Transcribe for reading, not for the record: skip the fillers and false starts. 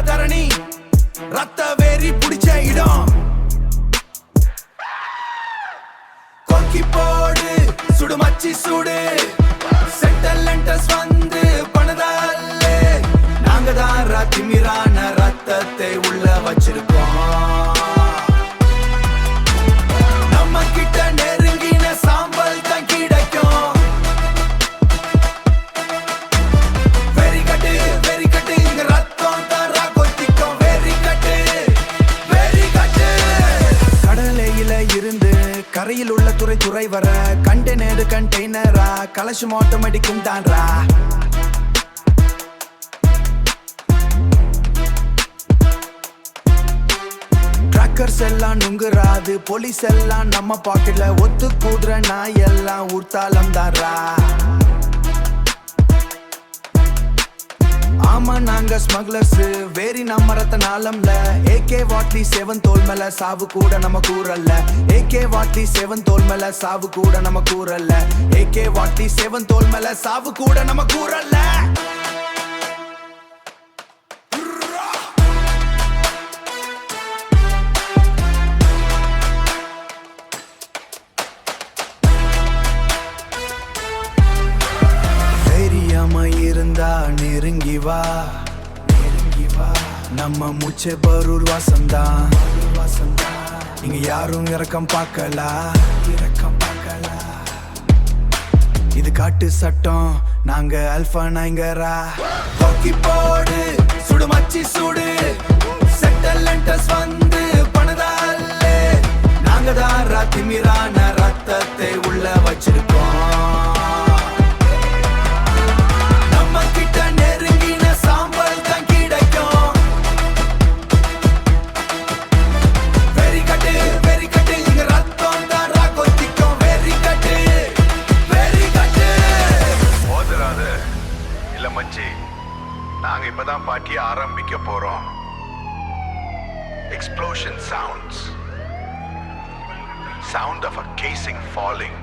தரணி ரத்த வேரி புடிச்ச இடம். கொக்கி போடு சுடு மச்சி சுடு செட்டலண்டஸ் வந்து பணதால்ல. நாங்க தான் திமிரான ரத்தத்தை உள்ள வச்சிருக்கோம். நம்ம கிட்ட நெருங்கின சாம்பல் தான் கிடைக்கும். வெரி கட்டு இங்க ரத்தம் தரா கொத்திக்கும். வெரி கட்டு கடலையில இருந்து கரையில் உள்ள துறை வர கண்டெய்னரா கலசும் ஆட்டோமேட்டிக்கும் தான்ரா. ட்ராக்கர்ஸ் எல்லாம் நுங்குறாது, போலீஸ் எல்லாம் நம்ம பாக்கெட்ல ஒத்து கூடுற நாய் எல்லாம் ஊர்த்தாலம் தாரா. ஆமா நாங்க ஸ்மக்லர்ஸ் வேரி நம்ம ரத்த நாளம்ல. AK-47 தோல் மேல சாவு கூட நம்ம கூறல்ல. AK-47 தோல் மேல சாவு கூட நம்ம கூறல்ல. AK-47 தோல் மேல சாவு கூட நம்ம கூறல்ல. இருந்தா நெருங்கி வா நம்ம மூச்சே பரூர் வாசந்தா. இங்க யாரும் இரக்கம் பார்க்கல. இது காட்டு சட்டம், நாங்க அல்பா நாய்ங்கரா. கொக்கி போடு சுடு மச்சி சுடு செட்டலண்டஸ் வந்து பணதால்ல. நாங்க தான் திமிரான ரத்தத்தை உள்ள வச்சிருக்கோம். நாங்க இப்பதான் பாட்டிய ஆரம்பிக்க போறோம். Explosion sounds. Sound of a casing falling.